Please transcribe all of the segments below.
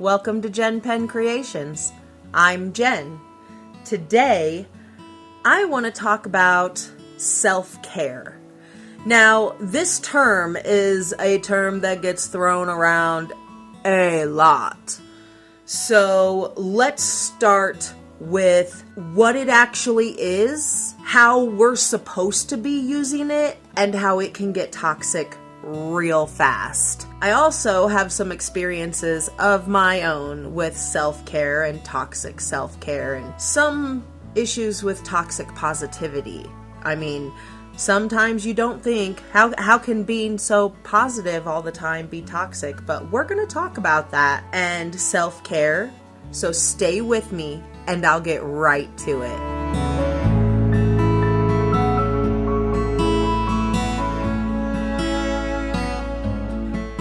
Welcome to JenPenCreations. I'm Jen. Today, I want to talk about self-care. Now, this term is a term that gets thrown around a lot. So let's start with what it actually is, how we're supposed to be using it, and how it can get toxic real fast. I also have some experiences of my own with self-care and toxic self-care and some issues with toxic positivity. I mean, sometimes you don't think, how can being so positive all the time be toxic? But we're going to talk about that and self-care. So stay with me and I'll get right to it.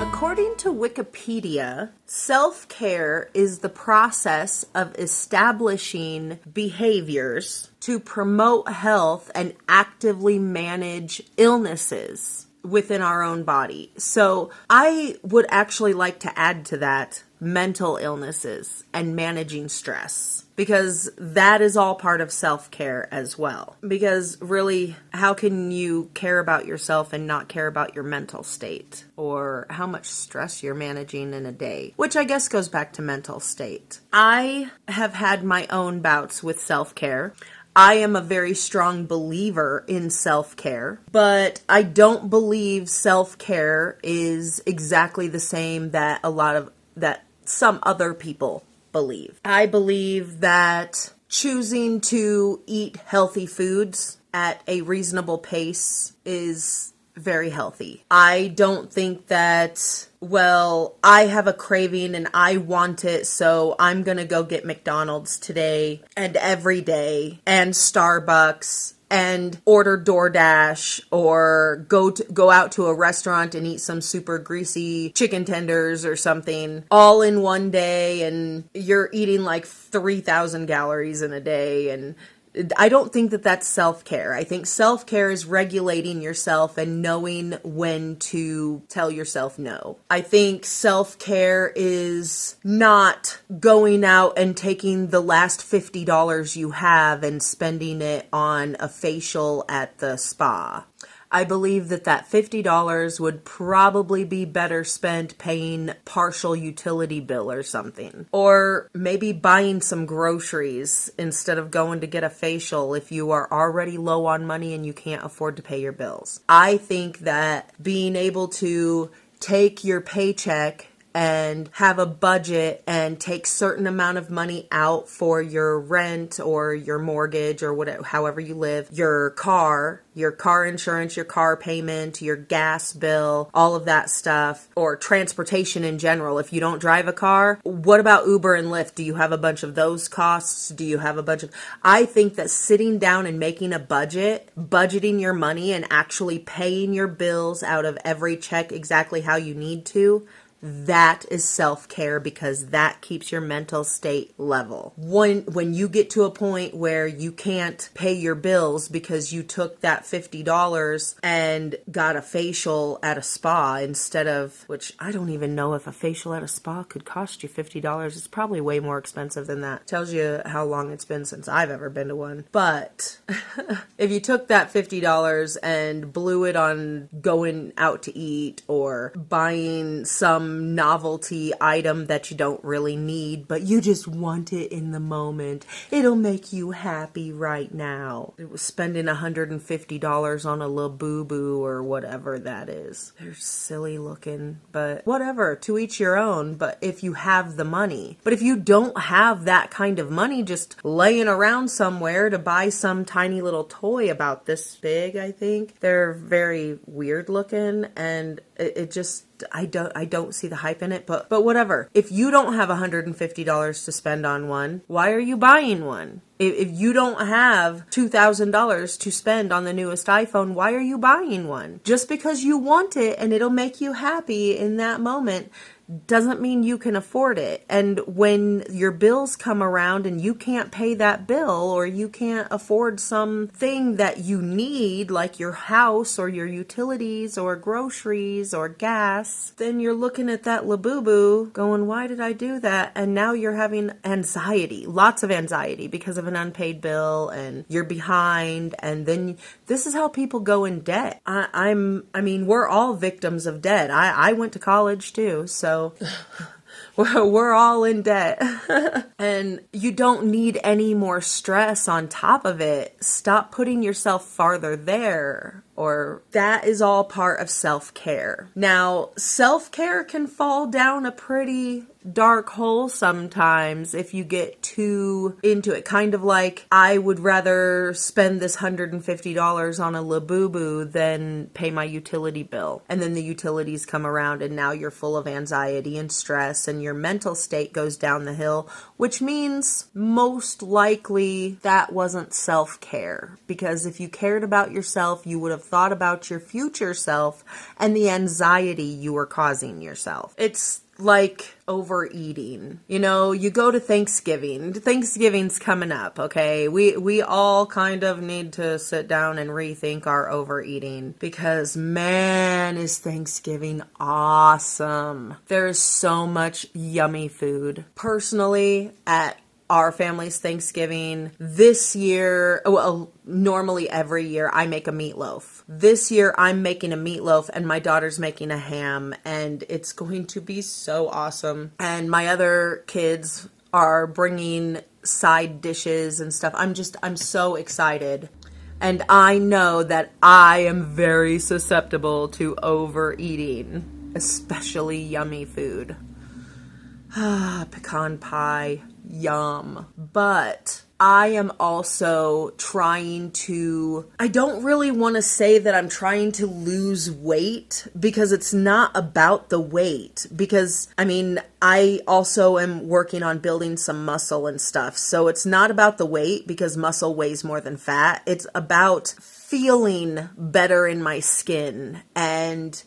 According to Wikipedia, self-care is the process of establishing behaviors to promote health and actively manage illnesses within our own body. So I would actually like to add to that mental illnesses and managing stress, because that is all part of self-care as well. Because really, how can you care about yourself and not care about your mental state or how much stress you're managing in a day? Which I guess goes back to mental state. I have had my own bouts with self-care. I am a very strong believer in self-care, but I don't believe self-care is exactly the same that some other people believe. I believe that choosing to eat healthy foods at a reasonable pace is very healthy. I don't think that, well, I have a craving and I want it, so I'm gonna go get McDonald's today and every day and Starbucks and order DoorDash or go out to a restaurant and eat some super greasy chicken tenders or something all in one day, and you're eating like 3,000 calories in a day. And I don't think that that's self-care. I think self-care is regulating yourself and knowing when to tell yourself no. I think self-care is not going out and taking the last $50 you have and spending it on a facial at the spa. I believe that $50 would probably be better spent paying partial utility bill or something. Or maybe buying some groceries instead of going to get a facial if you are already low on money and you can't afford to pay your bills. I think that being able to take your paycheck and have a budget and take certain amount of money out for your rent or your mortgage or whatever, however you live, your car insurance, your car payment, your gas bill, all of that stuff, or transportation in general. If you don't drive a car, what about Uber and Lyft? Do you have a bunch of those costs? Do you have a bunch of... I think that sitting down and making a budget, budgeting your money and actually paying your bills out of every check exactly how you need to, that is self-care, because that keeps your mental state level. When you get to a point where you can't pay your bills because you took that $50 and got a facial at a spa instead of, which I don't even know if a facial at a spa could cost you $50. It's probably way more expensive than that. Tells you how long it's been since I've ever been to one. But if you took that $50 and blew it on going out to eat or buying some novelty item that you don't really need, but you just want it in the moment, it'll make you happy right now. It was spending $150 on a Labubu or whatever that is. They're silly looking, but whatever, to each your own. But if you have the money, but if you don't have that kind of money just laying around somewhere to buy some tiny little toy about this big, I think they're very weird looking, and it just, I don't see the hype in it, but whatever. If you don't have $150 to spend on one, why are you buying one? If you don't have $2,000 to spend on the newest iPhone, why are you buying one? Just because you want it and it'll make you happy in that moment doesn't mean you can afford it. And when your bills come around and you can't pay that bill, or you can't afford something that you need, like your house or your utilities or groceries or gas, then you're looking at that Labubu going, why did I do that? And now you're having anxiety, lots of anxiety because of an unpaid bill, and you're behind. And then this is how people go in debt. I mean, we're all victims of debt. I went to college too, so we're all in debt. And you don't need any more stress on top of it. Stop putting yourself farther there. Or that is all part of self-care. Now, self-care can fall down a pretty dark hole sometimes if you get too into it. Kind of like, I would rather spend this $150 on a Labubu than pay my utility bill. And then the utilities come around and now you're full of anxiety and stress and your mental state goes down the hill, which means most likely that wasn't self-care. Because if you cared about yourself, you would have thought about your future self and the anxiety you were causing yourself. It's like overeating. You know, you go to Thanksgiving. Thanksgiving's coming up, okay? We all kind of need to sit down and rethink our overeating, because man, is Thanksgiving awesome. There is so much yummy food. Personally, at our family's Thanksgiving this year, well, normally every year I make a meatloaf. This year I'm making a meatloaf and my daughter's making a ham, and it's going to be so awesome. And my other kids are bringing side dishes and stuff. I'm so excited. And I know that I am very susceptible to overeating, especially yummy food. Pecan pie. Yum. But I am also trying to, I don't really want to say that I'm trying to lose weight, because it's not about the weight. Because, I mean, I also am working on building some muscle and stuff. So it's not about the weight, because muscle weighs more than fat. It's about feeling better in my skin and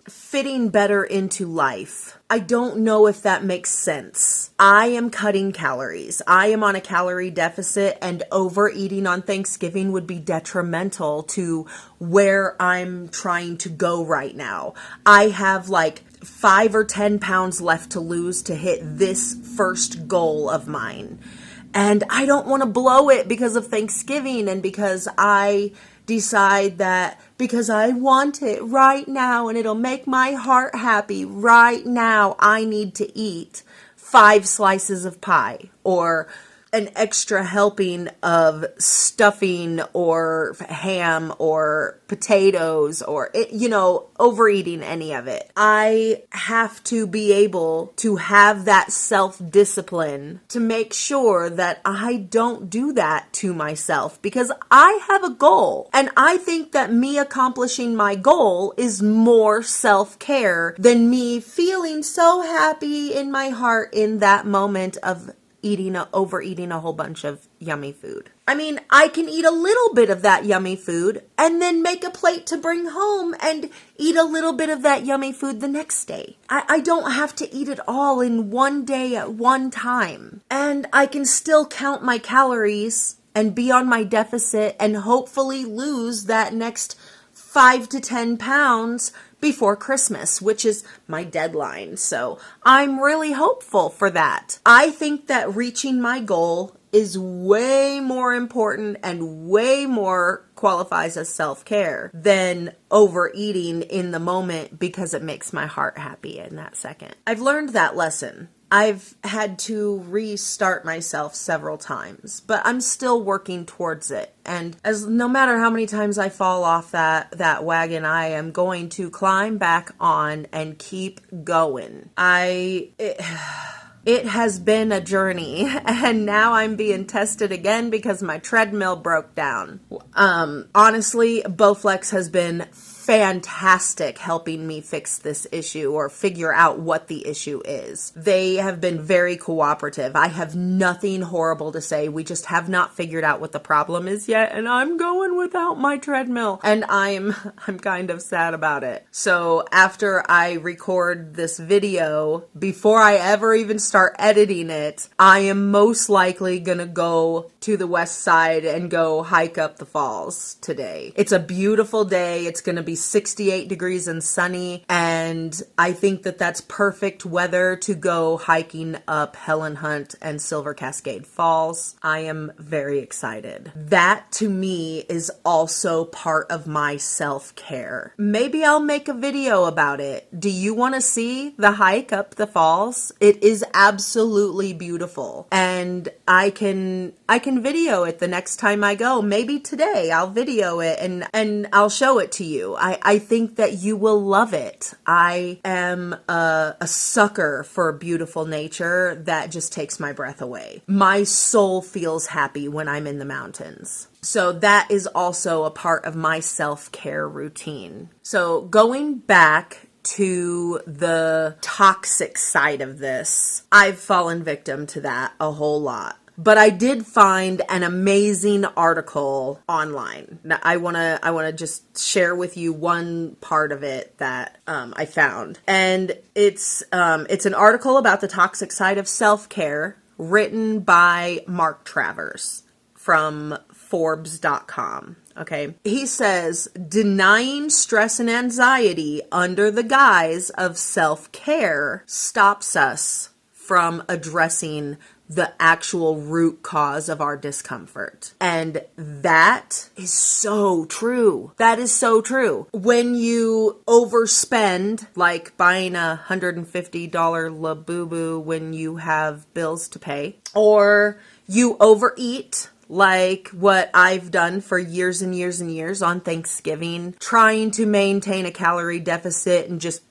fitting better into life. I don't know if that makes sense. I am cutting calories. I am on a calorie deficit, and overeating on Thanksgiving would be detrimental to where I'm trying to go right now. I have like 5 or 10 pounds left to lose to hit this first goal of mine. And I don't want to blow it because of Thanksgiving, and because I decide that because I want it right now and it'll make my heart happy right now, I need to eat 5 slices of pie or an extra helping of stuffing or ham or potatoes or, overeating any of it. I have to be able to have that self-discipline to make sure that I don't do that to myself, because I have a goal. And I think that me accomplishing my goal is more self-care than me feeling so happy in my heart in that moment of overeating a whole bunch of yummy food. I mean, I can eat a little bit of that yummy food and then make a plate to bring home and eat a little bit of that yummy food the next day. I don't have to eat it all in one day at one time. And I can still count my calories and be on my deficit and hopefully lose that next 5 to 10 pounds before Christmas, which is my deadline. So I'm really hopeful for that. I think that reaching my goal is way more important and way more qualifies as self-care than overeating in the moment because it makes my heart happy in that second. I've learned that lesson. I've had to restart myself several times, but I'm still working towards it. And no matter how many times I fall off that wagon, I am going to climb back on and keep going. It has been a journey, and now I'm being tested again because my treadmill broke down. Honestly, Bowflex has been fantastic helping me fix this issue or figure out what the issue is. They have been very cooperative. I have nothing horrible to say. We just have not figured out what the problem is yet, and I'm going without my treadmill, and I'm kind of sad about it. So after I record this video, before I ever even start editing it, I am most likely gonna go to the west side and go hike up the falls today. It's a beautiful day. It's gonna be 68 degrees and sunny, and I think that that's perfect weather to go hiking up Helen Hunt and Silver Cascade Falls. I am very excited. That to me is also part of my self-care. Maybe I'll make a video about it. Do you want to see the hike up the falls? It is absolutely beautiful, and I can video it the next time I go. Maybe today I'll video it and I'll show it to you. I think that you will love it. I am a sucker for beautiful nature that just takes my breath away. My soul feels happy when I'm in the mountains. So that is also a part of my self-care routine. So going back to the toxic side of this, I've fallen victim to that a whole lot. But I did find an amazing article online. Now, I wanna just share with you one part of it that I found, and it's an article about the toxic side of self-care, written by Mark Travers from Forbes.com. Okay. He says, denying stress and anxiety under the guise of self-care stops us from addressing the actual root cause of our discomfort. And that is so true. That is so true. When you overspend, like buying a $150 Labubu when you have bills to pay, or you overeat, like what I've done for years and years and years on Thanksgiving, trying to maintain a calorie deficit and just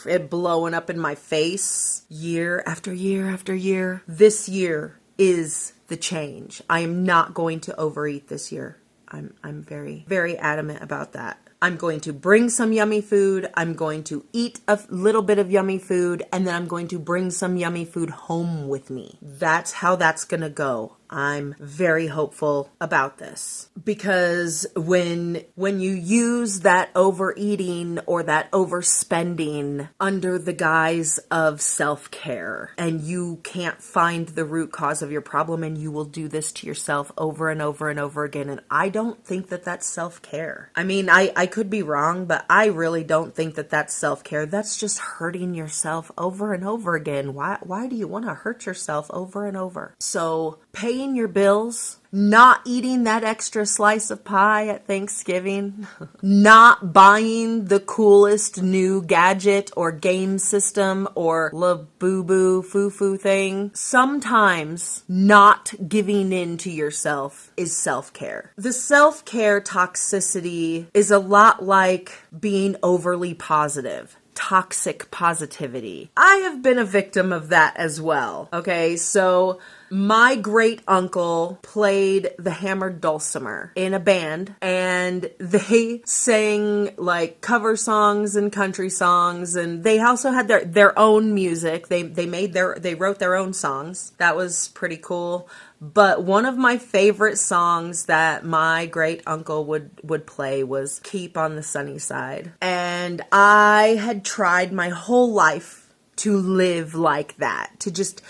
it blowing up in my face year after year after year. This year is the change. I am not going to overeat this year. I'm very, very adamant about that. I'm going to bring some yummy food. I'm going to eat a little bit of yummy food, and then I'm going to bring some yummy food home with me. That's how that's going to go. I'm very hopeful about this, because when you use that overeating or that overspending under the guise of self-care, and you can't find the root cause of your problem, and you will do this to yourself over and over and over again, and I don't think that that's self-care. I mean, I could be wrong, but I really don't think that that's self-care. That's just hurting yourself over and over again. Why do you want to hurt yourself over and over? So paying your bills, not eating that extra slice of pie at Thanksgiving, not buying the coolest new gadget or game system or Labubu foo-foo thing. Sometimes not giving in to yourself is self-care. The self-care toxicity is a lot like being overly positive. Toxic positivity. I have been a victim of that as well. Okay, so my great uncle played the hammered dulcimer in a band, and they sang like cover songs and country songs, and they also had their own music. They wrote their own songs. That was pretty cool. But one of my favorite songs that my great uncle would play was Keep on the Sunny Side. And I had tried my whole life to live like that, to just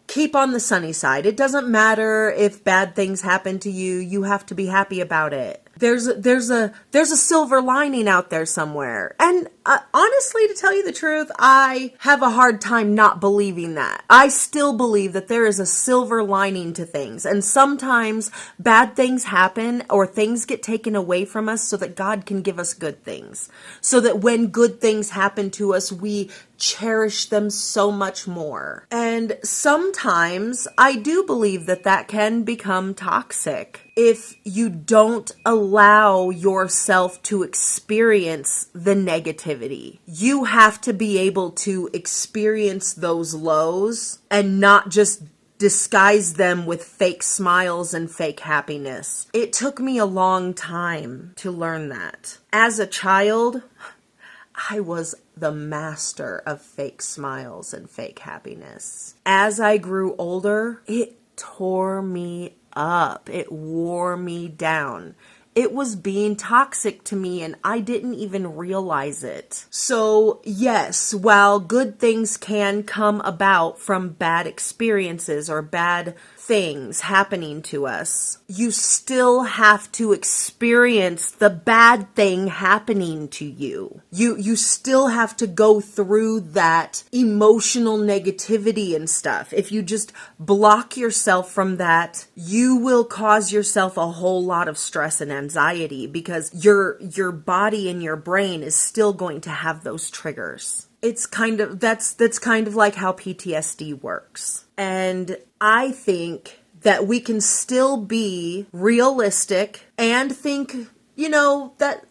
keep on the sunny side. It doesn't matter if bad things happen to you. You have to be happy about it. There's a silver lining out there somewhere. And honestly, to tell you the truth, I have a hard time not believing that. I still believe that there is a silver lining to things. And sometimes bad things happen or things get taken away from us so that God can give us good things. So that when good things happen to us, we cherish them so much more. And sometimes I do believe that can become toxic if you don't allow yourself to experience the negativity. You have to be able to experience those lows and not just disguise them with fake smiles and fake happiness. It took me a long time to learn that. As a child, I was the master of fake smiles and fake happiness. As I grew older, it tore me up. It wore me down. It was being toxic to me and I didn't even realize it. So yes, while good things can come about from bad experiences or bad things happening to us, you still have to experience the bad thing happening to you. You still have to go through that emotional negativity and stuff. If you just block yourself from that, you will cause yourself a whole lot of stress and anxiety because your body and your brain is still going to have those triggers. It's kind of, that's kind of like how PTSD works. And I think that we can still be realistic and think, that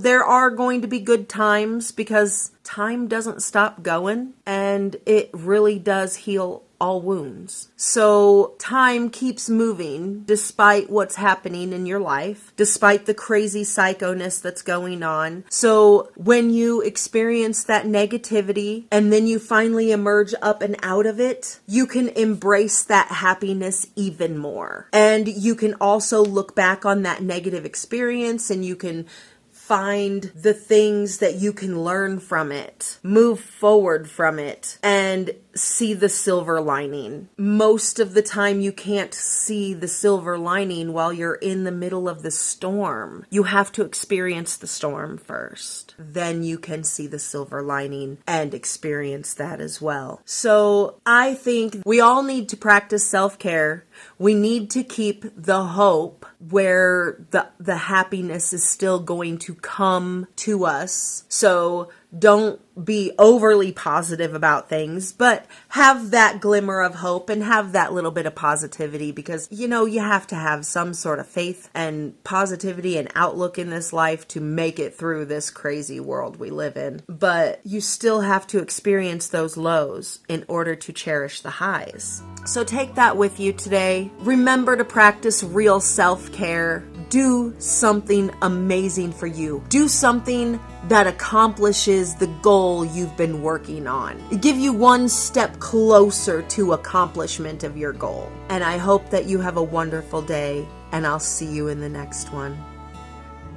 there are going to be good times because time doesn't stop going and it really does heal all wounds. So time keeps moving despite what's happening in your life, despite the crazy psychoness that's going on. So when you experience that negativity and then you finally emerge up and out of it, you can embrace that happiness even more. And you can also look back on that negative experience and you can find the things that you can learn from it, move forward from it, and see the silver lining. Most of the time you can't see the silver lining while you're in the middle of the storm. You have to experience the storm first. Then you can see the silver lining and experience that as well. So I think we all need to practice self-care. We need to keep the hope where the happiness is still going to come to us. So don't be overly positive about things, but have that glimmer of hope and have that little bit of positivity because, you have to have some sort of faith and positivity and outlook in this life to make it through this crazy world we live in. But you still have to experience those lows in order to cherish the highs. So take that with you today. Remember to practice real self-care. Do something amazing for you. Do something that accomplishes the goal you've been working on. Give you one step closer to accomplishment of your goal. And I hope that you have a wonderful day, and I'll see you in the next one.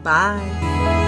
Bye.